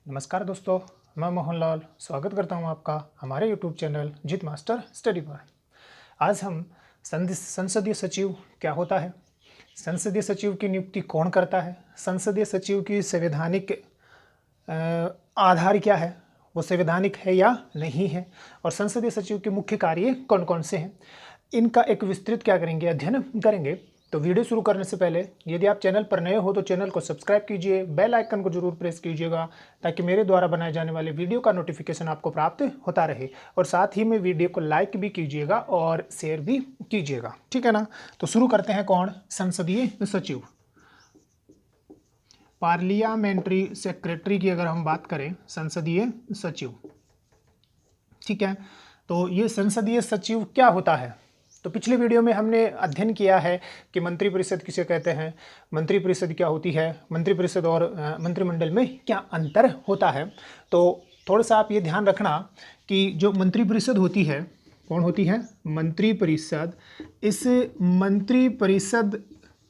नमस्कार दोस्तों, मैं मोहनलाल स्वागत करता हूं आपका हमारे YouTube चैनल जित मास्टर स्टडी पर। आज हम संसदीय सचिव क्या होता है, संसदीय सचिव की नियुक्ति कौन करता है, संसदीय सचिव की संवैधानिक आधार क्या है, वो संवैधानिक है या नहीं है, और संसदीय सचिव के मुख्य कार्य कौन कौन से हैं, इनका एक विस्तृत क्या करेंगे, अध्ययन करेंगे। तो वीडियो शुरू करने से पहले यदि आप चैनल पर नए हो तो चैनल को सब्सक्राइब कीजिए, बेल आइकन को जरूर प्रेस कीजिएगा ताकि मेरे द्वारा बनाए जाने वाले वीडियो का नोटिफिकेशन आपको प्राप्त होता रहे। और साथ ही में वीडियो को लाइक भी कीजिएगा और शेयर भी कीजिएगा, ठीक है ना। तो शुरू करते हैं। कौन? संसदीय सचिव। पार्लियामेंट्री सेक्रेटरी की अगर हम बात करें, संसदीय सचिव, ठीक है। तो ये संसदीय सचिव क्या होता है? तो पिछले वीडियो में हमने अध्ययन किया है कि मंत्रिपरिषद किसे कहते हैं, मंत्रिपरिषद क्या होती है, मंत्रिपरिषद और मंत्रिमंडल में क्या अंतर होता है। तो थोड़ा सा आप ये ध्यान रखना कि जो मंत्रिपरिषद होती है, कौन होती है? मंत्रिपरिषद। इस मंत्रिपरिषद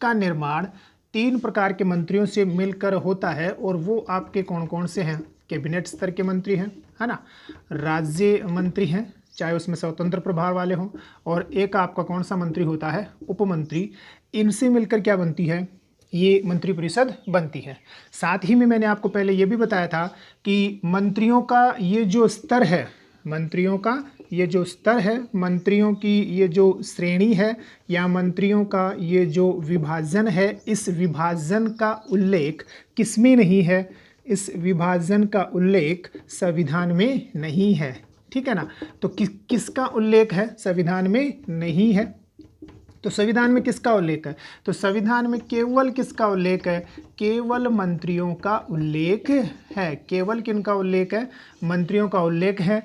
का निर्माण 3 प्रकार के मंत्रियों से मिलकर होता है, और वो आपके कौन कौन से हैं? कैबिनेट स्तर के मंत्री हैं, है ना, राज्य मंत्री हैं, चाहे उसमें स्वतंत्र प्रभार वाले हों, और एक आपका कौन सा मंत्री होता है? उपमंत्री। इनसे मिलकर क्या बनती है? ये मंत्रिपरिषद बनती है। साथ ही में मैंने आपको पहले ये भी बताया था कि मंत्रियों का ये जो स्तर है, मंत्रियों का ये जो स्तर है, मंत्रियों की ये जो श्रेणी है, या मंत्रियों का ये जो विभाजन है, इस विभाजन का उल्लेख किसमें नहीं है? इस विभाजन का उल्लेख संविधान में नहीं है, ठीक है ना। तो किसका उल्लेख है? संविधान में नहीं है। तो संविधान में किसका उल्लेख है? तो संविधान में केवल किसका उल्लेख है? केवल मंत्रियों का उल्लेख है। केवल किनका उल्लेख है? मंत्रियों का उल्लेख है।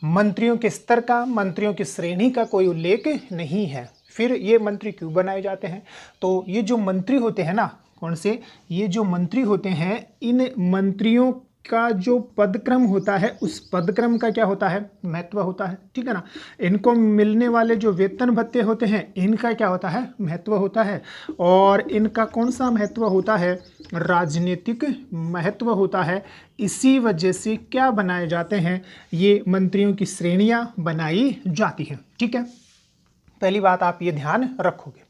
मंत्रियों के स्तर का, मंत्रियों की श्रेणी का कोई उल्लेख नहीं है। फिर ये मंत्री क्यों बनाए जाते हैं? तो ये जो मंत्री होते हैं ना, कौन से? ये जो मंत्री होते हैं, इन मंत्रियों का जो पदक्रम होता है, उस पदक्रम का क्या होता है? महत्व होता है, ठीक है ना। इनको मिलने वाले जो वेतन भत्ते होते हैं, इनका क्या होता है? महत्व होता है। और इनका कौन सा महत्व होता है? राजनीतिक महत्व होता है। इसी वजह से क्या बनाए जाते हैं? ये मंत्रियों की श्रेणियां बनाई जाती हैं, ठीक है। पहली बात आप ये ध्यान रखोगे,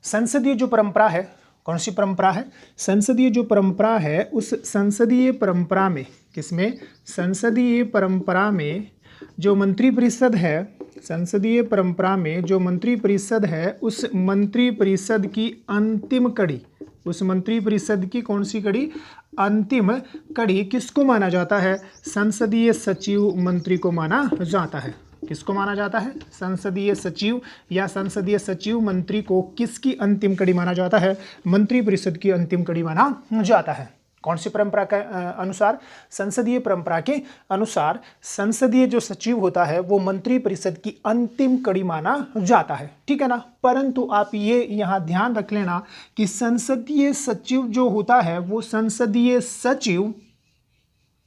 संसदीय जो परंपरा है, कौन सी परंपरा है? संसदीय जो परंपरा है, उस संसदीय परंपरा में, किसमें? संसदीय परंपरा में जो मंत्रिपरिषद है, संसदीय परंपरा में जो मंत्रिपरिषद है, उस मंत्रिपरिषद की अंतिम कड़ी, उस मंत्रिपरिषद की कौन सी कड़ी? अंतिम कड़ी किसको माना जाता है? संसदीय सचिव मंत्री को माना जाता है। किसको माना जाता है? संसदीय सचिव या संसदीय सचिव मंत्री को किसकी अंतिम कड़ी माना जाता है? मंत्रिपरिषद की अंतिम कड़ी माना जाता है। कौन सी परंपरा के अनुसार? संसदीय परंपरा के अनुसार संसदीय जो सचिव होता है वो मंत्रिपरिषद की अंतिम कड़ी माना जाता है, ठीक है ना। परंतु आप ये यहाँ ध्यान रख लेना कि संसदीय सचिव जो होता है, वो संसदीय सचिव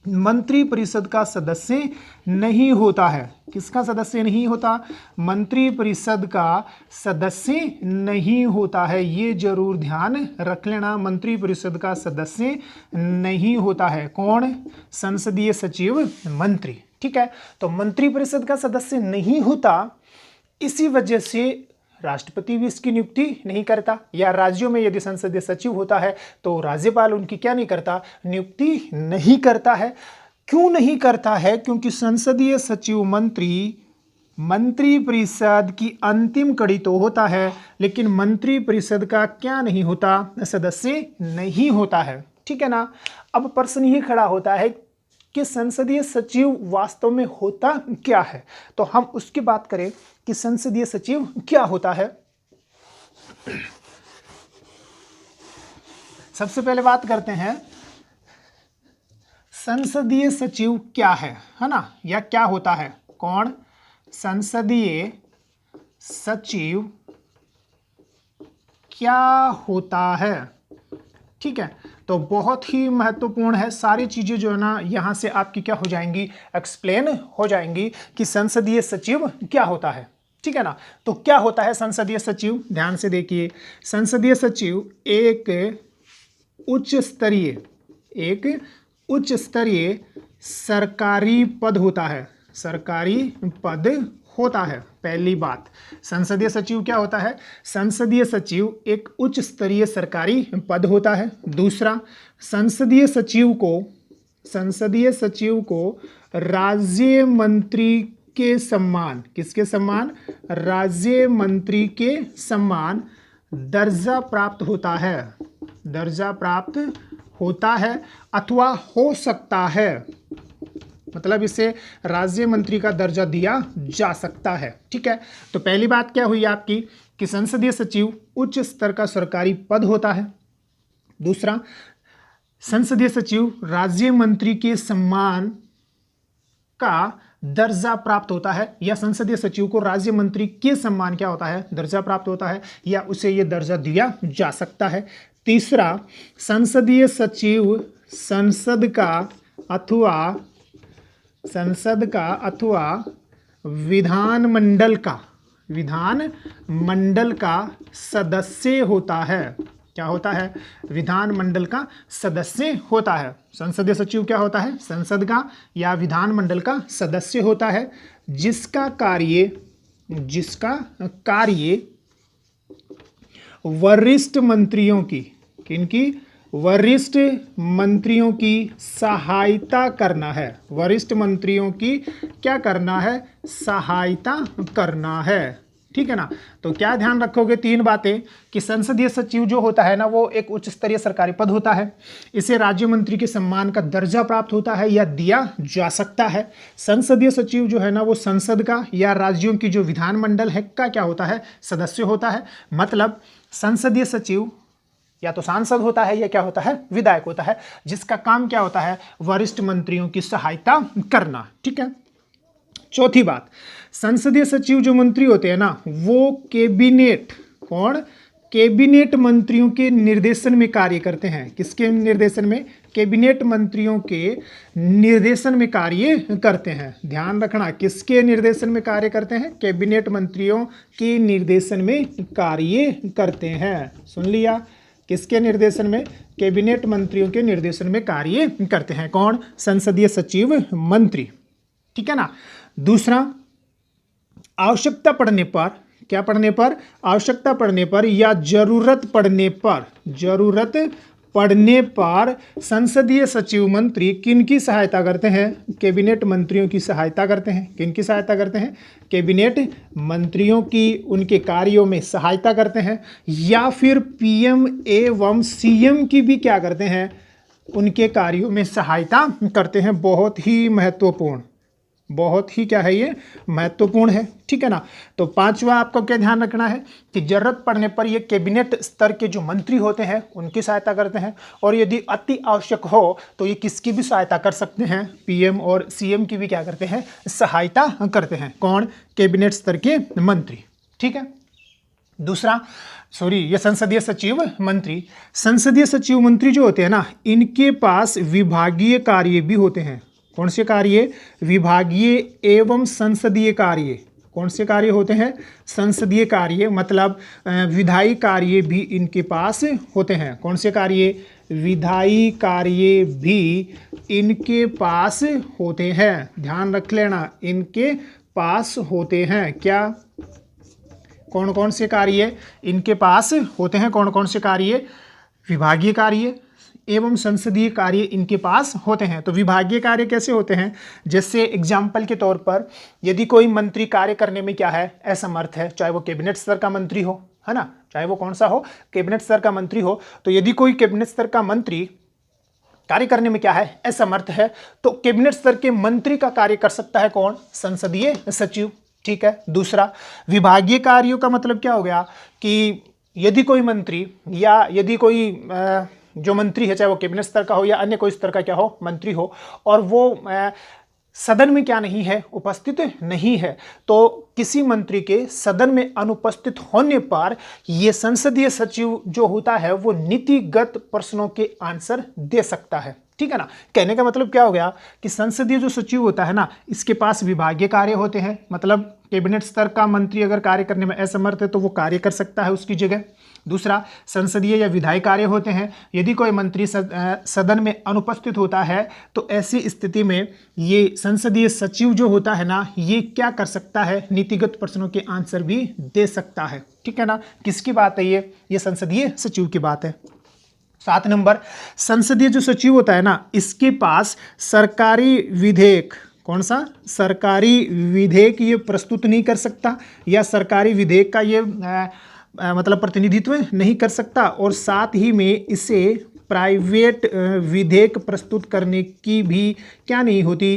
मंत्रिपरिषद का सदस्य नहीं होता है। किसका सदस्य नहीं होता? मंत्रिपरिषद का सदस्य नहीं होता है। ये जरूर ध्यान रख लेना, मंत्रिपरिषद का सदस्य नहीं होता है। कौन? संसदीय सचिव मंत्री, ठीक है। तो मंत्रिपरिषद का सदस्य नहीं होता, इसी वजह से राष्ट्रपति भी इसकी नियुक्ति नहीं करता, या राज्यों में यदि संसदीय सचिव होता है तो राज्यपाल उनकी क्या नहीं करता? नियुक्ति नहीं करता है। क्यों नहीं करता है? क्योंकि संसदीय सचिव मंत्रिपरिषद की अंतिम कड़ी तो होता है, लेकिन मंत्रिपरिषद का क्या नहीं होता? सदस्य नहीं होता है, ठीक है ना। अब प्रश्न ये खड़ा होता है कि संसदीय सचिव वास्तव में होता क्या है। तो हम उसकी बात करें कि संसदीय सचिव क्या होता है। सबसे पहले बात करते हैं संसदीय सचिव क्या है ना, या क्या होता है। कौन? संसदीय सचिव क्या होता है, ठीक है। तो बहुत ही महत्वपूर्ण है, सारी चीजें जो है ना यहाँ से आपकी क्या हो जाएंगी? एक्सप्लेन हो जाएंगी कि संसदीय सचिव क्या होता है, ठीक है ना। तो क्या होता है संसदीय सचिव? ध्यान से देखिए, संसदीय सचिव एक उच्च स्तरीय उच्च स्तरीय सरकारी पद होता है, सरकारी पद होता है। पहली बात, संसदीय सचिव क्या होता है? संसदीय सचिव एक उच्च स्तरीय सरकारी पद होता है। दूसरा, संसदीय सचिव को राज्य मंत्री के सम्मान, किसके सम्मान? राज्य मंत्री के सम्मान दर्जा प्राप्त होता है, दर्जा प्राप्त होता है अथवा हो सकता है, मतलब इसे राज्य मंत्री का दर्जा दिया जा सकता है। ठीक है, तो पहली बात क्या हुई आपकी कि संसदीय सचिव उच्च स्तर का सरकारी पद होता है। दूसरा, संसदीय सचिव राज्य मंत्री के सम्मान का दर्जा प्राप्त होता है, या संसदीय सचिव को राज्य मंत्री के सम्मान क्या होता है? दर्जा प्राप्त होता है, या उसे यह दर्जा दिया जा सकता है। तीसरा, संसदीय सचिव संसद का अथवा विधानमंडल का सदस्य होता है। क्या होता है? विधानमंडल का सदस्य होता है। संसदीय सचिव क्या होता है? संसद का या विधानमंडल का सदस्य होता है, जिसका कार्य वरिष्ठ मंत्रियों की, किनकी? वरिष्ठ मंत्रियों की सहायता करना है। वरिष्ठ मंत्रियों की क्या करना है? सहायता करना है। ठीक है ना, तो क्या ध्यान रखोगे? तीन बातें कि संसदीय सचिव जो होता है ना, वो एक उच्च स्तरीय सरकारी पद होता है, इसे राज्य मंत्री के सम्मान का दर्जा प्राप्त होता है या दिया जा सकता है। संसदीय सचिव जो है ना, वो संसद का या राज्यों की जो विधानमंडल है का क्या होता है? सदस्य होता है। मतलब संसदीय सचिव या तो सांसद होता है या क्या होता है? विधायक होता है, जिसका काम क्या होता है? वरिष्ठ मंत्रियों की सहायता करना। ठीक है, चौथी बात, संसदीय सचिव जो मंत्री होते हैं ना, वो कैबिनेट मंत्रियों के निर्देशन में कार्य करते हैं। किसके निर्देशन में? कैबिनेट मंत्रियों के निर्देशन में कार्य करते हैं। ध्यान रखना, किसके निर्देशन में कार्य करते हैं? कैबिनेट मंत्रियों के निर्देशन में कार्य करते हैं। सुन लिया, किसके निर्देशन में? कैबिनेट मंत्रियों के निर्देशन में कार्य करते हैं। कौन? संसदीय सचिव मंत्री। ठीक है ना। दूसरा, आवश्यकता पड़ने पर, क्या पड़ने पर? आवश्यकता पड़ने पर या जरूरत पड़ने पर संसदीय सचिव मंत्री किनकी सहायता करते हैं? कैबिनेट मंत्रियों की सहायता करते हैं। किनकी सहायता करते हैं? कैबिनेट मंत्रियों की, उनके कार्यों में सहायता करते हैं। या फिर पीएम एवं सीएम की भी क्या करते हैं? उनके कार्यों में सहायता करते हैं। बहुत ही महत्वपूर्ण, बहुत ही क्या है ये? महत्वपूर्ण है। ठीक है ना। तो पांचवा आपको क्या ध्यान रखना है कि जरूरत पड़ने पर ये कैबिनेट स्तर के जो मंत्री होते हैं उनकी सहायता करते हैं, और यदि अति आवश्यक हो तो ये किसकी भी सहायता कर सकते हैं? पीएम और सीएम की भी क्या करते हैं? सहायता करते हैं। कौन? कैबिनेट स्तर के मंत्री। ठीक है। दूसरा, ये संसदीय सचिव मंत्री, संसदीय सचिव मंत्री जो होते हैं ना, इनके पास विभागीय कार्य भी होते हैं। कौन से कार्य? विभागीय एवं संसदीय कार्य। कौन से कार्य होते हैं? संसदीय कार्य, मतलब विधायी कार्य भी इनके पास होते हैं। कौन से कार्य? विधायी कार्य भी इनके पास होते हैं। ध्यान रख लेना, इनके पास होते हैं। क्या? कौन कौन से कार्य इनके पास होते हैं? कौन कौन से कार्य? विभागीय कार्य एवं संसदीय कार्य इनके पास होते हैं। तो विभागीय कार्य कैसे होते हैं? जैसे एग्जाम्पल के तौर पर, यदि कोई मंत्री कार्य करने में क्या है? असमर्थ है, चाहे वो कैबिनेट स्तर का मंत्री हो, है ना, चाहे वो कौन सा हो? कैबिनेट स्तर का मंत्री हो। तो यदि कोई कैबिनेट स्तर का मंत्री कार्य करने में क्या है? असमर्थ है, तो कैबिनेट स्तर के मंत्री का कार्य कर सकता है कौन? संसदीय सचिव। ठीक है। दूसरा, विभागीय कार्यों का मतलब क्या हो गया कि यदि कोई मंत्री या यदि कोई जो मंत्री है, चाहे वो कैबिनेट स्तर का हो या अन्य कोई स्तर का क्या हो? मंत्री हो, और वो सदन में क्या नहीं है? उपस्थित नहीं है, तो किसी मंत्री के सदन में अनुपस्थित होने पर यह संसदीय सचिव जो होता है वो नीतिगत प्रश्नों के आंसर दे सकता है। ठीक है ना। कहने का मतलब क्या हो गया कि संसदीय जो सचिव होता है ना, इसके पास विभागीय कार्य होते हैं, मतलब कैबिनेट स्तर का मंत्री अगर कार्य करने में असमर्थ है तो वो कार्य कर सकता है उसकी जगह। दूसरा, संसदीय या विधायी कार्य होते हैं। यदि कोई मंत्री सदन में अनुपस्थित होता है तो ऐसी स्थिति में ये संसदीय सचिव जो होता है ना, ये क्या कर सकता है, नीतिगत प्रश्नों के आंसर भी दे सकता है। ठीक है ना। किसकी बात है ये संसदीय सचिव की बात है। 7 नंबर, संसदीय जो सचिव होता है ना, इसके पास सरकारी विधेयक, कौन सा, सरकारी विधेयक ये प्रस्तुत नहीं कर सकता या सरकारी विधेयक का ये मतलब प्रतिनिधित्व नहीं कर सकता, और साथ ही में इसे प्राइवेट विधेयक प्रस्तुत करने की भी क्या नहीं होती,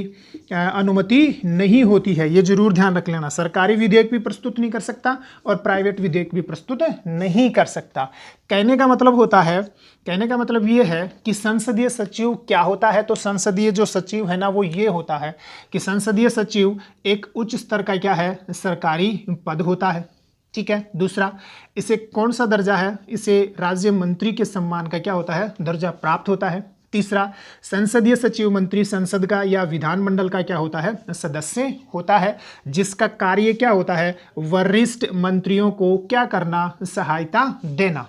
अनुमति नहीं होती है। ये जरूर ध्यान रख लेना, सरकारी विधेयक भी प्रस्तुत नहीं कर सकता और प्राइवेट विधेयक भी प्रस्तुत नहीं कर सकता। कहने का मतलब होता है, कहने का मतलब ये है कि संसदीय सचिव क्या होता है, तो संसदीय जो सचिव है ना वो ये होता है कि संसदीय सचिव एक उच्च स्तर का क्या है, सरकारी पद होता है। ठीक है। दूसरा, इसे कौन सा दर्जा है, इसे राज्य मंत्री के सम्मान का क्या होता है, दर्जा प्राप्त होता है। तीसरा, संसदीय सचिव मंत्री संसद का या विधानमंडल का क्या होता है, सदस्य होता है, जिसका कार्य क्या होता है, वरिष्ठ मंत्रियों को क्या करना, सहायता देना।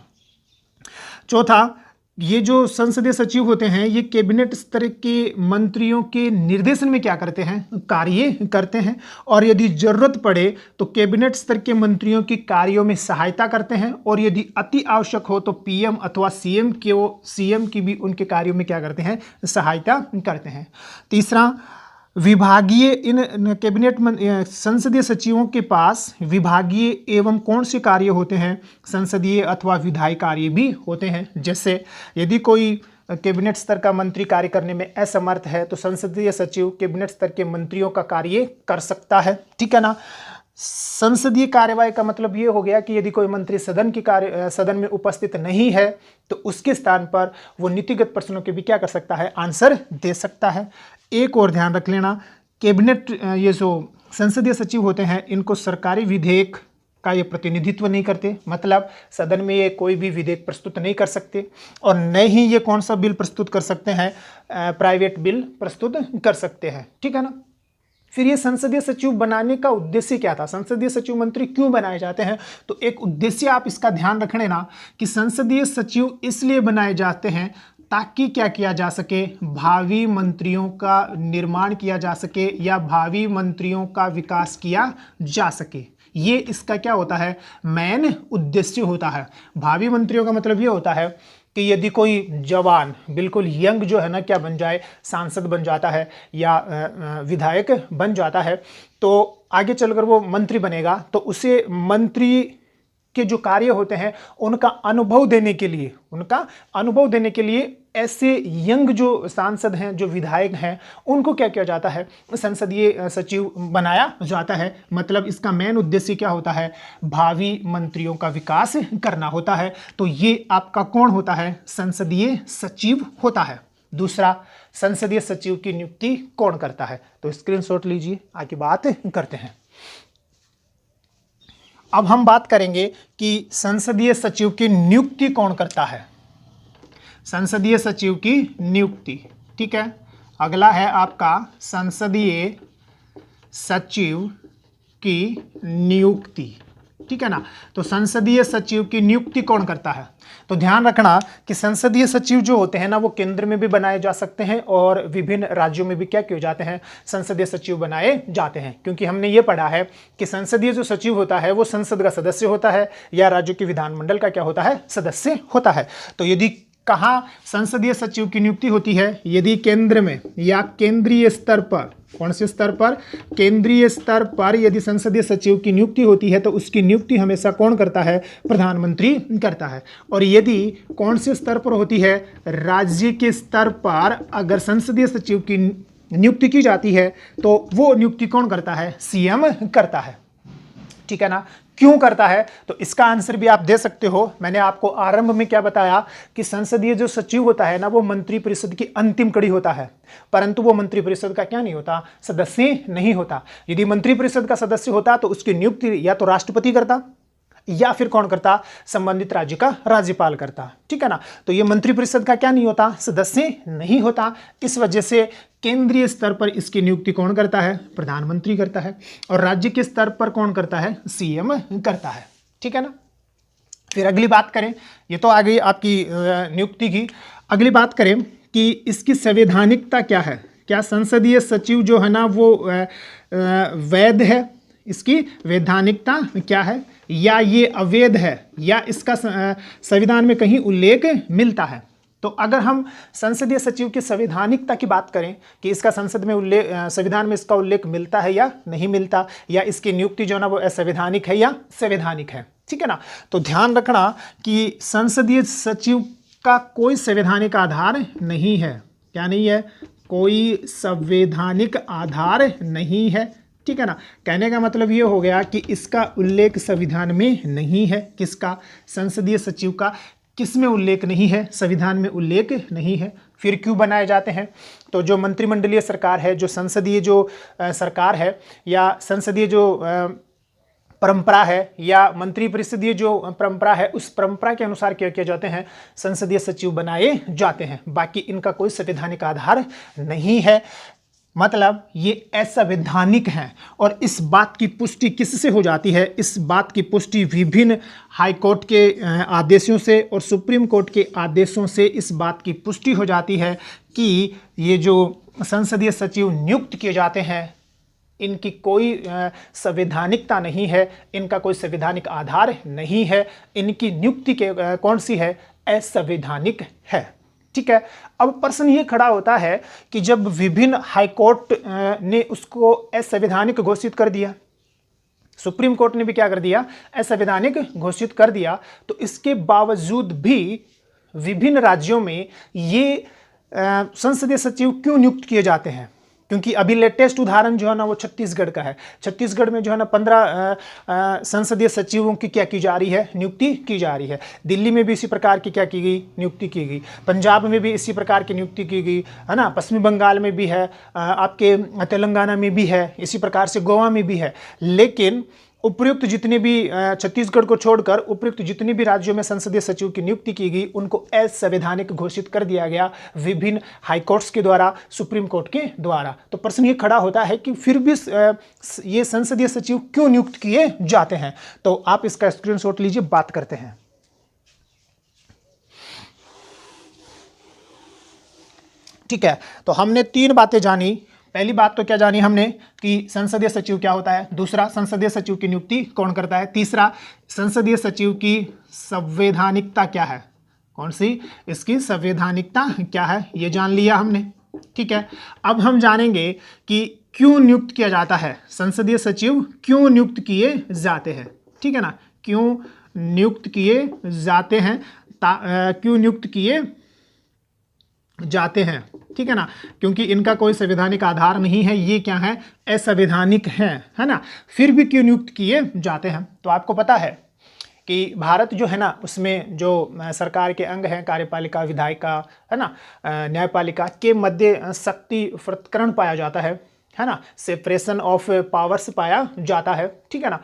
चौथा, ये जो संसदीय सचिव होते हैं ये कैबिनेट स्तर के मंत्रियों के निर्देशन में क्या करते हैं, कार्य करते हैं, और यदि जरूरत पड़े तो कैबिनेट स्तर के मंत्रियों की कार्यों में सहायता करते हैं, और यदि अति आवश्यक हो तो पीएम अथवा सीएम की भी उनके कार्यों में क्या करते हैं, सहायता करते हैं। तीसरा, विभागीय, इन कैबिनेट संसदीय सचिवों के पास विभागीय एवं कौन से कार्य होते हैं, संसदीय अथवा विधायी कार्य भी होते हैं। जैसे यदि कोई कैबिनेट स्तर का मंत्री कार्य करने में असमर्थ है तो संसदीय सचिव कैबिनेट स्तर के मंत्रियों का कार्य कर सकता है। ठीक है ना। संसदीय कार्यवाही का मतलब ये हो गया कि यदि कोई मंत्री सदन में उपस्थित नहीं है तो उसके स्थान पर वो नीतिगत प्रश्नों के भी क्या कर सकता है, आंसर दे सकता है। एक और ध्यान रख लेना, कैबिनेट ये जो संसदीय सचिव होते हैं इनको सरकारी विधेयक का ये प्रतिनिधित्व नहीं करते, मतलब सदन में ये कोई भी विधेयक प्रस्तुत नहीं कर सकते, और न ही ये कौन सा बिल प्रस्तुत कर सकते हैं, प्राइवेट बिल प्रस्तुत कर सकते हैं। ठीक है ना। फिर ये संसदीय सचिव बनाने का उद्देश्य क्या था, संसदीय सचिव मंत्री क्यों बनाए जाते हैं, तो एक उद्देश्य आप इसका ध्यान रख लेना कि संसदीय सचिव इसलिए बनाए जाते हैं ताकि क्या किया जा सके, भावी मंत्रियों का निर्माण किया जा सके या भावी मंत्रियों का विकास किया जा सके। ये इसका क्या होता है, मेन उद्देश्य होता है। भावी मंत्रियों का मतलब ये होता है कि यदि कोई जवान बिल्कुल यंग जो है ना क्या बन जाए, सांसद बन जाता है या विधायक बन जाता है, तो आगे चलकर वो मंत्री बनेगा, तो उसे मंत्री के जो कार्य होते हैं उनका अनुभव देने के लिए ऐसे यंग जो सांसद हैं, जो विधायक हैं, उनको क्या किया जाता है, संसदीय सचिव बनाया जाता है। मतलब इसका मेन उद्देश्य क्या होता है, भावी मंत्रियों का विकास करना होता है। तो ये आपका कौन होता है, संसदीय सचिव होता है। दूसरा, संसदीय सचिव की नियुक्ति कौन करता है, तो स्क्रीनशॉट लीजिए, आगे बात करते हैं। अब हम बात करेंगे कि संसदीय सचिव की नियुक्ति कौन करता है, संसदीय सचिव की नियुक्ति। ठीक है। अगला है आपका संसदीय सचिव की नियुक्ति। ठीक है ना। तो संसदीय सचिव की नियुक्ति कौन करता है, तो ध्यान रखना कि संसदीय सचिव जो होते हैं ना वो केंद्र में भी बनाए जा सकते हैं और विभिन्न राज्यों में भी क्या किए जाते हैं, संसदीय सचिव बनाए जाते हैं। क्योंकि हमने ये पढ़ा है कि संसदीय जो सचिव होता है वो संसद का सदस्य होता है या राज्यों के विधानमंडल का क्या होता है, सदस्य होता है। तो यदि कहाँ संसदीय सचिव की नियुक्ति होती है, यदि केंद्र में या केंद्रीय स्तर पर, कौन से स्तर पर, केंद्रीय स्तर पर यदि संसदीय सचिव की नियुक्ति होती है तो उसकी नियुक्ति हमेशा कौन करता है, प्रधानमंत्री करता है। और यदि कौन से स्तर पर होती है, राज्य के स्तर पर अगर संसदीय सचिव की नियुक्ति की जाती है तो वो नियुक्ति कौन करता है, सीएम करता है। ठीक है ना। क्यों करता है, तो इसका आंसर भी आप दे सकते हो। मैंने आपको आरंभ में क्या बताया कि संसदीय जो सचिव होता है ना वो मंत्रिपरिषद की अंतिम कड़ी होता है, परंतु वो मंत्रिपरिषद का क्या नहीं होता, सदस्य नहीं होता। यदि मंत्रिपरिषद का सदस्य होता तो उसकी नियुक्ति या तो राष्ट्रपति करता या फिर कौन करता, संबंधित राज्य का राज्यपाल करता। ठीक है ना। तो ये मंत्रिपरिषद का क्या नहीं होता, सदस्य नहीं होता। इस वजह से केंद्रीय स्तर पर इसकी नियुक्ति कौन करता है, प्रधानमंत्री करता है, और राज्य के स्तर पर कौन करता है, सीएम करता है। ठीक है ना। फिर अगली बात करें, ये तो आ गई आपकी नियुक्ति की। अगली बात करें कि इसकी संवैधानिकता क्या है, क्या संसदीय सचिव जो है ना वो वैध है, इसकी वैधानिकता क्या है, या ये अवैध है, या इसका संविधान में कहीं उल्लेख मिलता है। तो अगर हम संसदीय सचिव की संवैधानिकता की बात करें कि इसका संसद में संविधान में इसका उल्लेख मिलता है या नहीं मिलता, या इसकी नियुक्ति जो ना वो असंवैधानिक है या संवैधानिक है, ठीक है ना। तो ध्यान रखना कि संसदीय सचिव का कोई संवैधानिक आधार नहीं है। क्या नहीं है? कोई संवैधानिक आधार नहीं है, ठीक है ना। कहने का मतलब ये हो गया कि इसका उल्लेख संविधान में नहीं है। किसका? संसदीय सचिव का। किस में उल्लेख नहीं है? संविधान में उल्लेख नहीं है। फिर क्यों बनाए जाते हैं? तो जो मंत्रिमंडलीय सरकार है, जो संसदीय जो सरकार है, या संसदीय जो परंपरा है, या मंत्रिपरिषदीय जो परंपरा है, उस परंपरा के अनुसार क्या किए जाते हैं? संसदीय सचिव बनाए जाते हैं। बाकी इनका कोई संवैधानिक आधार नहीं है, मतलब ये असंवैधानिक हैं। और इस बात की पुष्टि किससे हो जाती है? इस बात की पुष्टि विभिन्न हाई कोर्ट के आदेशों से और सुप्रीम कोर्ट के आदेशों से इस बात की पुष्टि हो जाती है कि ये जो संसदीय सचिव नियुक्त किए जाते हैं, इनकी कोई संवैधानिकता नहीं है, इनका कोई संवैधानिक आधार नहीं है, इनकी नियुक्ति के कौन सी है? असंवैधानिक है, ठीक है। अब प्रश्न ये खड़ा होता है कि जब विभिन्न हाईकोर्ट ने उसको असंवैधानिक घोषित कर दिया, सुप्रीम कोर्ट ने भी क्या कर दिया? असंवैधानिक घोषित कर दिया, तो इसके बावजूद भी विभिन्न राज्यों में ये संसदीय सचिव क्यों नियुक्त किए जाते हैं? क्योंकि अभी लेटेस्ट उदाहरण जो है ना वो छत्तीसगढ़ का है। छत्तीसगढ़ में जो है ना 15 संसदीय सचिवों की क्या की जा रही है? नियुक्ति की जा रही है। दिल्ली में भी इसी प्रकार की क्या की गई? नियुक्ति की गई। पंजाब में भी इसी प्रकार की नियुक्ति की गई, है ना। पश्चिमी बंगाल में भी है, आपके तेलंगाना में भी है, इसी प्रकार से गोवा में भी है। लेकिन उपयुक्त जितने भी छत्तीसगढ़ को छोड़कर उपयुक्त जितने भी राज्यों में संसदीय सचिव की नियुक्ति की गई, उनको असंवैधानिक घोषित कर दिया गया विभिन्न हाईकोर्ट्स के द्वारा, सुप्रीम कोर्ट के द्वारा। तो प्रश्न ये खड़ा होता है कि फिर भी ये संसदीय सचिव क्यों नियुक्त किए जाते हैं? तो आप इसका स्क्रीनशॉट लीजिए, बात करते हैं। ठीक है, तो हमने 3 बातें जानी। पहली बात तो क्या जानी हमने कि संसदीय सचिव क्या होता है। दूसरा, संसदीय सचिव की नियुक्ति कौन करता है। तीसरा, संसदीय सचिव की संवैधानिकता क्या है, कौन सी इसकी संवैधानिकता क्या है, ये जान लिया हमने, ठीक है। अब हम जानेंगे कि क्यों नियुक्त किया जाता है, संसदीय सचिव क्यों नियुक्त किए जाते हैं, ठीक है ना। क्यों नियुक्त किए जाते हैं, क्यों नियुक्त किए जाते हैं, ठीक है ना। क्योंकि इनका कोई संवैधानिक आधार नहीं है, ये क्या है? असंवैधानिक है ना। फिर भी क्यों नियुक्त किए जाते हैं? तो आपको पता है कि भारत जो है ना, उसमें जो सरकार के अंग हैं, कार्यपालिका, विधायिका, है ना, न्यायपालिका के मध्य शक्ति पृथक्करण पाया जाता है ना, सेपरेशन ऑफ पावर्स पाया जाता है, ठीक है ना।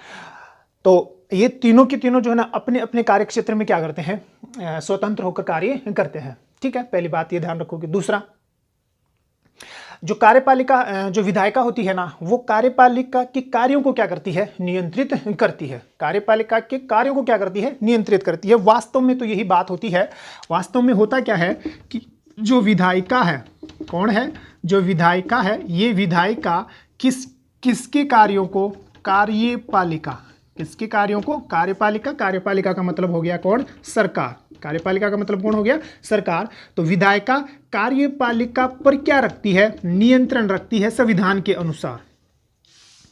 तो ये तीनों के तीनों जो है ना अपने अपने कार्य क्षेत्र में क्या करते हैं? स्वतंत्र होकर कार्य करते हैं, ठीक है। पहली बात ये ध्यान रखोगे। दूसरा, जो कार्यपालिका जो विधायिका होती है ना, वो कार्यपालिका के कार्यों को क्या करती है? नियंत्रित करती है। कार्यपालिका के कार्यों को क्या करती है? नियंत्रित करती है। वास्तव में तो यही बात होती है। वास्तव में होता क्या है कि जो विधायिका है, कौन है? जो विधायिका है, ये विधायिका किसके कार्यों को? कार्यपालिका, किसके कार्यों को? कार्यपालिका। कार्यपालिका का मतलब हो गया कौन? सरकार। कार्यपालिका का मतलब कौन हो गया? सरकार। तो विधायिका कार्यपालिका पर क्या रखती है? नियंत्रण रखती है संविधान के अनुसार।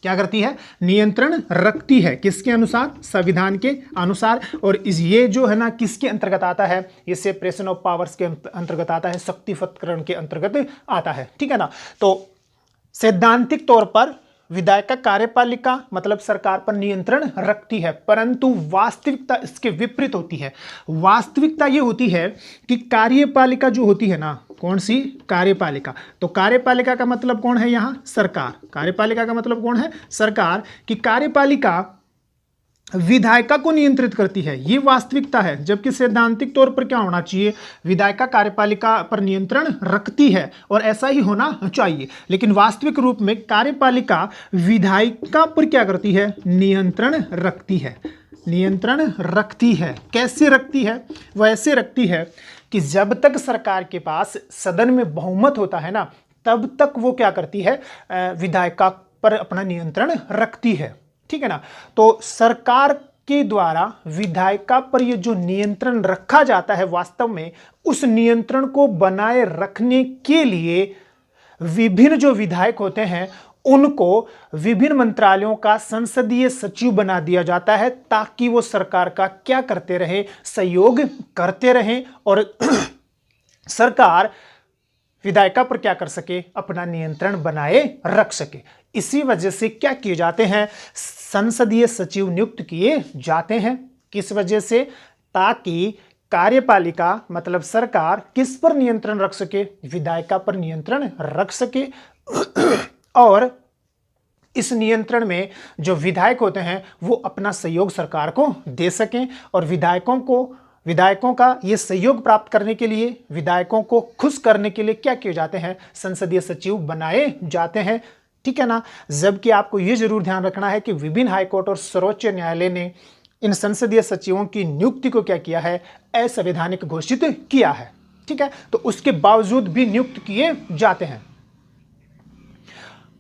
क्या करती है? नियंत्रण रखती है। किसके अनुसार? संविधान के अनुसार। और ये जो है ना किसके अंतर्गत आता है? ये सेपरेशन ऑफ पावर्स के अंतर्गत आता है, शक्ति पृथक्करण के अंतर्गत आता है, ठीक है ना। तो सैद्धांतिक तौर पर विधायिका कार्यपालिका मतलब सरकार पर नियंत्रण रखती है, परंतु वास्तविकता इसके विपरीत होती है। वास्तविकता ये होती है कि कार्यपालिका जो होती है ना, कौन सी? कार्यपालिका। तो कार्यपालिका का मतलब कौन है यहाँ? सरकार। कार्यपालिका का मतलब कौन है? सरकार। कि कार्यपालिका विधायिका को नियंत्रित करती है, ये वास्तविकता है। जबकि सैद्धांतिक तौर पर क्या होना चाहिए? विधायिका कार्यपालिका पर नियंत्रण रखती है और ऐसा ही होना चाहिए। लेकिन वास्तविक रूप में कार्यपालिका विधायिका पर क्या करती है? नियंत्रण रखती है। नियंत्रण रखती है। कैसे रखती है? वह ऐसे रखती है कि जब तक सरकार के पास सदन में बहुमत होता है ना, तब तक वो क्या करती है, विधायिका पर अपना नियंत्रण रखती है। ठीक है ना। तो सरकार के द्वारा विधायिका पर ये जो नियंत्रण रखा जाता है, वास्तव में उस नियंत्रण को बनाए रखने के लिए विभिन्न जो विधायक होते हैं उनको विभिन्न मंत्रालयों का संसदीय सचिव बना दिया जाता है, ताकि वो सरकार का क्या करते रहे, सहयोग करते रहें और सरकार विधायिका पर क्या कर सके, अपना नियंत्रण बनाए रख सके। इसी वजह से क्या किए जाते हैं, संसदीय सचिव नियुक्त किए जाते हैं। किस वजह से? ताकि कार्यपालिका मतलब सरकार किस पर नियंत्रण रख सके, विधायिका पर नियंत्रण रख सके और इस नियंत्रण में जो विधायक होते हैं वो अपना सहयोग सरकार को दे सकें और विधायकों का ये सहयोग प्राप्त करने के लिए, विधायकों को खुश करने के लिए क्या किए जाते हैं, संसदीय सचिव बनाए जाते हैं। ठीक है ना। जबकि आपको ये जरूर ध्यान रखना है कि विभिन्न हाईकोर्ट और सर्वोच्च न्यायालय ने इन संसदीय सचिवों की नियुक्ति को क्या किया है, असंवैधानिक घोषित किया है। ठीक है। तो उसके बावजूद भी नियुक्त किए जाते हैं,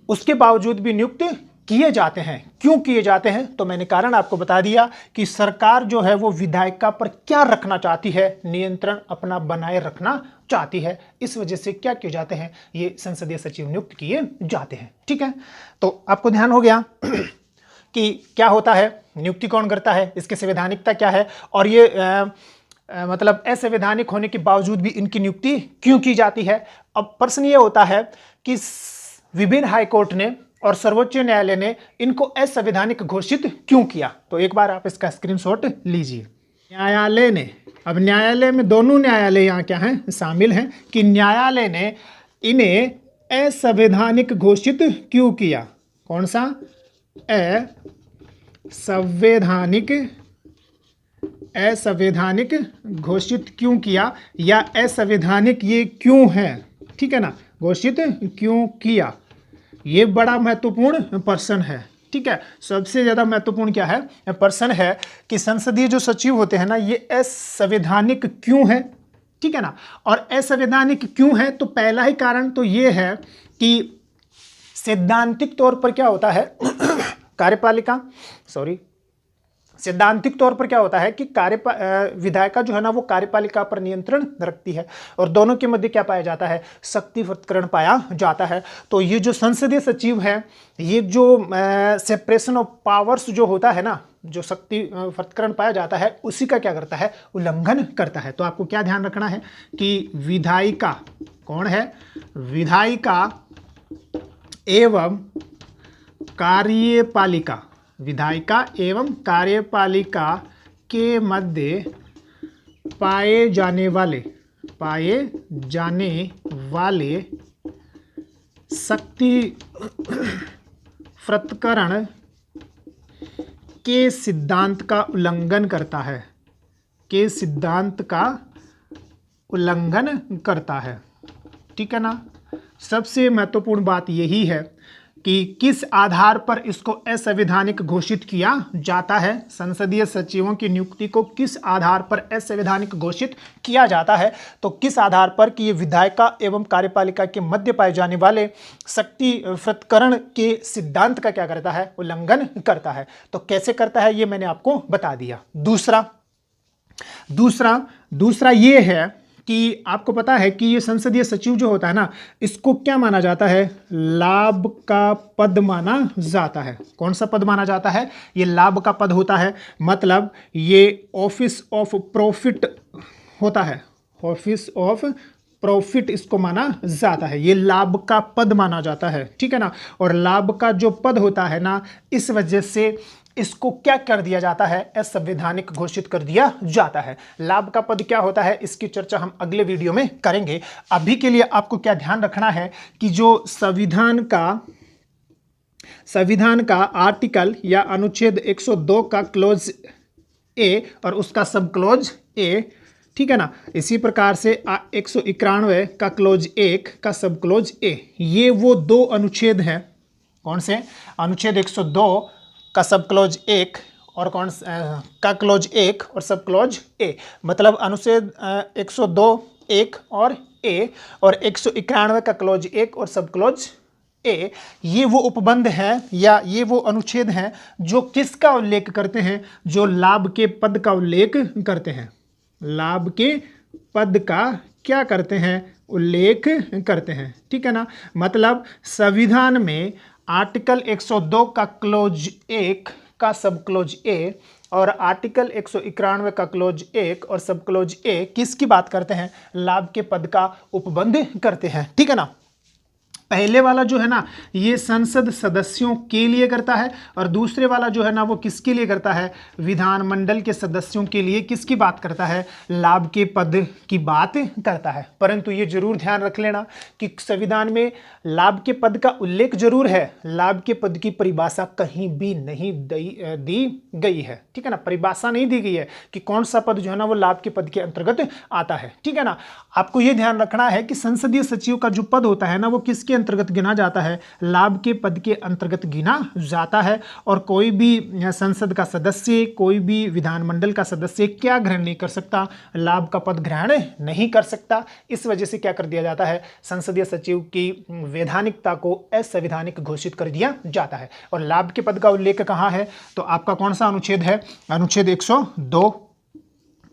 उसके बावजूद भी नियुक्त किए जाते हैं। क्यों किए जाते हैं? तो मैंने कारण आपको बता दिया कि सरकार जो है वो विधायिका पर क्या रखना चाहती है, नियंत्रण अपना बनाए रखना चाहती है। इस वजह से क्या किए जाते हैं, ये संसदीय सचिव नियुक्त किए जाते हैं। ठीक है। तो आपको ध्यान हो गया कि क्या होता है, नियुक्ति कौन करता है, इसकी संवैधानिकता क्या है और ये मतलब असंवैधानिक होने के बावजूद भी इनकी नियुक्ति क्यों की जाती है। अब प्रश्न ये होता है कि विभिन्न हाईकोर्ट ने और सर्वोच्च न्यायालय ने इनको असंवैधानिक घोषित क्यों किया। तो एक बार आप इसका स्क्रीनशॉट लीजिए। न्यायालय ने, अब न्यायालय में दोनों न्यायालय यहाँ क्या हैं, शामिल हैं, कि न्यायालय ने इन्हें असंवैधानिक घोषित क्यों किया। कौन सा? असंवैधानिक घोषित क्यों किया या असंवैधानिक ये क्यों है। ठीक है ना, घोषित क्यों किया, ये बड़ा महत्वपूर्ण प्रश्न है। ठीक है। सबसे ज्यादा महत्वपूर्ण क्या है, प्रश्न है कि संसदीय जो सचिव होते हैं ना, ये असंवैधानिक क्यों है। ठीक है ना। और असंवैधानिक क्यों है, तो पहला ही कारण तो ये है कि सैद्धांतिक तौर पर क्या होता है सैद्धांतिक तौर पर क्या होता है कि विधायिका जो है ना वो कार्यपालिका पर नियंत्रण रखती है और दोनों के मध्य क्या पाया जाता है, शक्ति पृथक्करण पाया जाता है। तो ये जो संसदीय सचिव है, ये जो सेपरेशन ऑफ पावर्स जो होता है ना, जो शक्ति पृथक्करण पाया जाता है, उसी का क्या करता है, उल्लंघन करता है। तो आपको क्या ध्यान रखना है कि विधायिका कौन है, विधायिका एवं कार्यपालिका, विधायिका एवं कार्यपालिका के मध्य पाए जाने वाले शक्ति पृथक्करण के सिद्धांत का उल्लंघन करता है, के सिद्धांत का उल्लंघन करता है। ठीक है ना। सबसे महत्वपूर्ण बात यही है कि किस आधार पर इसको असंवैधानिक घोषित किया जाता है, संसदीय सचिवों की नियुक्ति को किस आधार पर असंवैधानिक घोषित किया जाता है। तो किस आधार पर कि ये विधायिका एवं कार्यपालिका के मध्य पाए जाने वाले शक्ति पृथक्करण के सिद्धांत का क्या करता है, उल्लंघन करता है। तो कैसे करता है ये मैंने आपको बता दिया। दूसरा ये है कि आपको पता है कि ये संसदीय सचिव जो होता है ना, इसको क्या माना जाता है, लाभ का पद माना जाता है। कौन सा पद माना जाता है, ये लाभ का पद होता है। मतलब ये ऑफिस ऑफ प्रॉफिट होता है, ऑफिस ऑफ प्रॉफिट इसको माना जाता है, ये लाभ का पद माना जाता है। ठीक है ना। और लाभ का जो पद होता है ना, इस वजह से इसको क्या कर दिया जाता है, असंवैधानिक घोषित कर दिया जाता है। लाभ का पद क्या होता है, इसकी चर्चा हम अगले वीडियो में करेंगे। अभी के लिए आपको क्या ध्यान रखना है कि जो संविधान का आर्टिकल या अनुच्छेद 102 का क्लोज ए और उसका सब क्लोज ए, ठीक है ना, इसी प्रकार से 191 का क्लोज 1 का सब क्लोज ए, ये वो दो अनुच्छेद हैं। कौन से? अनुच्छेद 102 का सब क्लोज 1 और कौन का क्लॉज 1 और सब क्लॉज ए, मतलब अनुच्छेद 102 1 और ए और 191 का क्लॉज 1 और सब क्लॉज ए, ये वो उपबंध हैं या ये वो अनुच्छेद हैं जो किसका उल्लेख करते हैं, जो लाभ के पद का उल्लेख करते हैं। लाभ के पद का क्या करते हैं, उल्लेख करते हैं, ठीक है ना। मतलब संविधान में आर्टिकल 102 का क्लॉज 1 का सब क्लॉज ए और आर्टिकल 191 का क्लॉज 1 और सब क्लॉज ए किसकी बात करते हैं, लाभ के पद का उपबंध करते हैं, ठीक है ना। पहले वाला जो है ना ये संसद सदस्यों के लिए करता है और दूसरे वाला जो है ना वो किसके लिए करता है, विधानमंडल के सदस्यों के लिए किसकी बात करता है, लाभ के पद की बात करता है। परंतु ये जरूर ध्यान रख लेना कि संविधान में लाभ के पद का उल्लेख जरूर है, लाभ के पद की परिभाषा कहीं भी नहीं दी गई है, ठीक है ना। परिभाषा नहीं दी गई है कि कौन सा पद जो है ना वो लाभ के पद के अंतर्गत आता है, ठीक है ना। आपको ये ध्यान रखना है कि संसदीय सचिव का जो पद होता है ना वो किसके अंतर्गत गिना जाता है, लाभ के पद के अंतर्गत गिना जाता है। और कोई भी संसद का सदस्य, कोई भी विधानमंडल का सदस्य क्या ग्रहण नहीं कर सकता, लाभ का पद ग्रहण नहीं कर सकता। इस वजह से क्या कर दिया जाता है, संसदीय सचिव की वैधानिकता को असंवैधानिक घोषित कर दिया जाता है। और लाभ के पद का उल्लेख कहाँ है, तो आपका कौन सा अनुच्छेद है, अनुच्छेद 102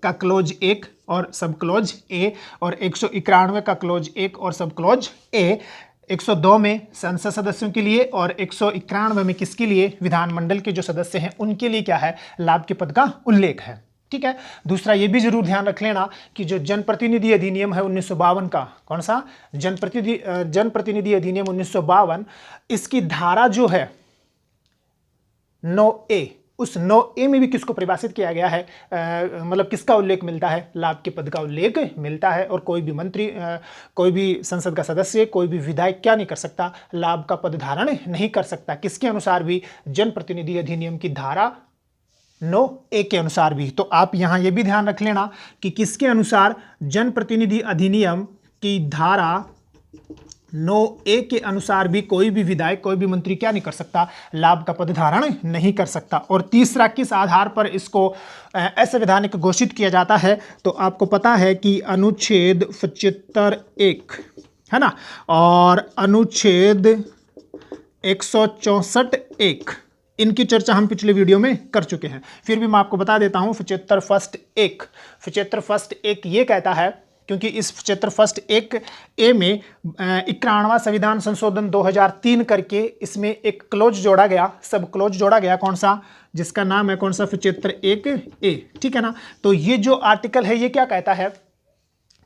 का क्लॉज 1 और सब क्लॉज ए और 191 का क्लॉज 1 और सब क्लॉज ए। 102 में संसद सदस्यों के लिए और 191 में किसके लिए, विधानमंडल के जो सदस्य हैं उनके लिए क्या है, लाभ के पद का उल्लेख है, ठीक है। दूसरा ये भी जरूर ध्यान रख लेना कि जो जनप्रतिनिधि अधिनियम है 1952 का, कौन सा, जनप्रतिनिधि अधिनियम 1952, इसकी धारा जो है 9A, उस 9A में भी किसको परिभाषित किया गया है, मतलब किसका उल्लेख मिलता है, लाभ के पद का उल्लेख मिलता है। और कोई भी मंत्री, कोई भी संसद का सदस्य, कोई भी विधायक क्या नहीं कर सकता, लाभ का पद धारण नहीं कर सकता, किसके अनुसार भी, जनप्रतिनिधि अधिनियम की धारा 9A के अनुसार भी। तो आप यहां ये भी ध्यान रख लेना कि किसके अनुसार, जनप्रतिनिधि अधिनियम की धारा 9A के अनुसार भी कोई भी विधायक, कोई भी मंत्री क्या नहीं कर सकता, लाभ का पद धारण नहीं कर सकता। और तीसरा किस आधार पर इसको असंवैधानिक घोषित किया जाता है, तो आपको पता है कि अनुच्छेद 75(1) है ना, और अनुच्छेद 164(1), इनकी चर्चा हम पिछले वीडियो में कर चुके हैं। फिर भी मैं आपको बता देता हूं 75(1) ये कहता है, क्योंकि इस 75(1) में 91वां संविधान संशोधन 2003 करके इसमें एक क्लोज जोड़ा गया, सब क्लोज जोड़ा गया, कौन सा, जिसका नाम है कौन सा, 75(1)A, ठीक है ना। तो ये जो आर्टिकल है ये क्या कहता है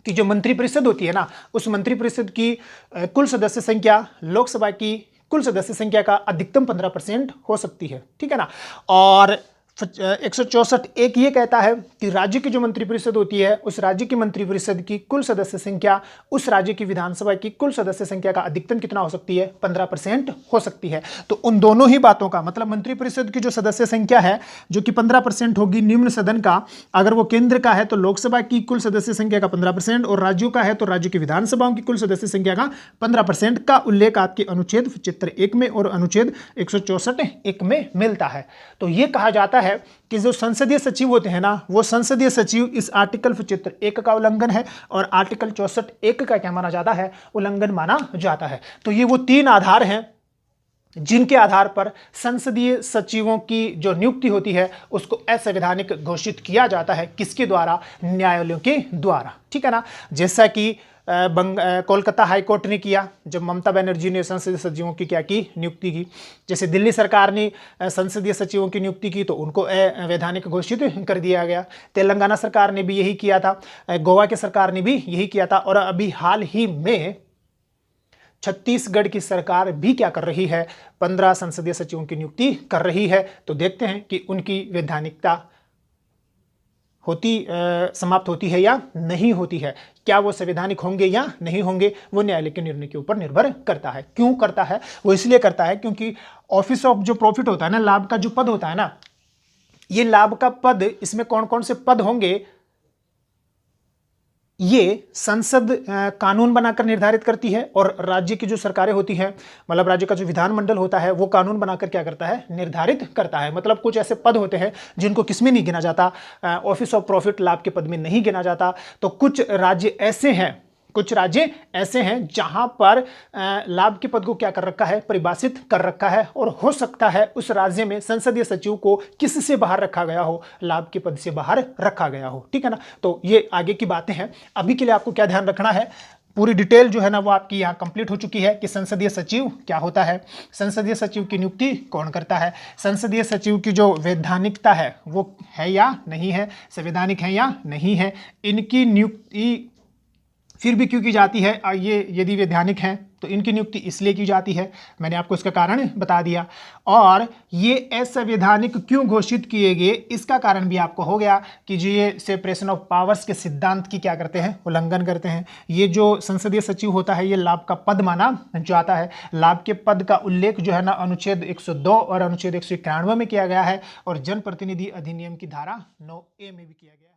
कि जो मंत्रिपरिषद होती है ना, उस मंत्रिपरिषद की कुल सदस्य संख्या लोकसभा की कुल सदस्य संख्या का अधिकतम 15% हो सकती है, ठीक है ना। और 164(1) ये कहता है कि राज्य की जो मंत्रिपरिषद होती है उस राज्य की मंत्रिपरिषद की कुल सदस्य संख्या उस राज्य की विधानसभा की कुल सदस्य संख्या का अधिकतम कितना हो सकती है, 15% हो सकती है। तो उन दोनों ही बातों का मतलब मंत्रिपरिषद की जो सदस्य संख्या है जो कि 15% होगी निम्न सदन का, अगर वो केंद्र का है तो लोकसभा की कुल सदस्य संख्या का 15% और राज्यों का है तो राज्य की विधानसभाओं की कुल सदस्य संख्या का 15% का उल्लेख आपके अनुच्छेद 75(1) में और अनुच्छेद 164(1) में मिलता है। तो ये कहा जाता है कि जो संसदीय सचिव होते हैं ना, वो संसदीय सचिव इस आर्टिकल 75(1) का उल्लंघन है और आर्टिकल 64(1) का क्या माना जाता है, उल्लंघन माना जाता है। तो ये वो तीन आधार हैं जिनके आधार पर संसदीय सचिवों की जो नियुक्ति होती है उसको असंवैधानिक घोषित किया जाता है, किसके द्वारा, न्यायालयों के द्वारा, ठीक है ना। जैसा कि कोलकाता हाईकोर्ट ने किया जब ममता बनर्जी ने संसदीय सचिवों की क्या की, नियुक्ति की। जैसे दिल्ली सरकार ने संसदीय सचिवों की नियुक्ति की तो उनको अवैधानिक घोषित कर दिया गया। तेलंगाना सरकार ने भी यही किया था, गोवा की सरकार ने भी यही किया था और अभी हाल ही में छत्तीसगढ़ की सरकार भी क्या कर रही है, 15 संसदीय सचिवों की नियुक्ति कर रही है। तो देखते हैं कि उनकी वैधानिकता समाप्त होती है या नहीं होती है, क्या वो संवैधानिक होंगे या नहीं होंगे, वो न्यायालय के निर्णय के ऊपर निर्भर करता है। क्यों करता है, वो इसलिए करता है क्योंकि ऑफिस ऑफ जो प्रॉफिट होता है ना, लाभ का जो पद होता है ना, ये लाभ का पद, इसमें कौन कौन से पद होंगे, ये संसद कानून बनाकर निर्धारित करती है और राज्य की जो सरकारें होती हैं, मतलब राज्य का जो विधानमंडल होता है वो कानून बनाकर क्या करता है, निर्धारित करता है। मतलब कुछ ऐसे पद होते हैं जिनको किसमें नहीं गिना जाता, ऑफिस ऑफ प्रॉफिट लाभ के पद में नहीं गिना जाता। तो कुछ राज्य ऐसे हैं जहां पर लाभ के पद को क्या कर रखा है, परिभाषित कर रखा है, और हो सकता है उस राज्य में संसदीय सचिव को किससे बाहर रखा गया हो, लाभ के पद से बाहर रखा गया हो। ठीक है ना। तो ये आगे की बातें हैं। अभी के लिए आपको क्या ध्यान रखना है, पूरी डिटेल जो है ना वो आपकी यहाँ कंप्लीट हो चुकी है कि संसदीय सचिव क्या होता है, संसदीय सचिव की नियुक्ति कौन करता है, संसदीय सचिव की जो वैधानिकता है वो है या नहीं है, संवैधानिक है या नहीं है, इनकी नियुक्ति फिर भी क्यों की जाती है, ये यदि वैधानिक हैं तो इनकी नियुक्ति इसलिए की जाती है, मैंने आपको इसका कारण बता दिया, और ये असंवैधानिक क्यों घोषित किए गए इसका कारण भी आपको हो गया कि जो ये सेपरेशन ऑफ पावर्स के सिद्धांत की क्या करते हैं, उल्लंघन करते हैं। ये जो संसदीय सचिव होता है ये लाभ का पद माना जाता है। लाभ के पद का उल्लेख जो है ना अनुच्छेद 102 और अनुच्छेद 191 में किया गया है, और जनप्रतिनिधि अधिनियम की धारा 9A में भी किया गया है।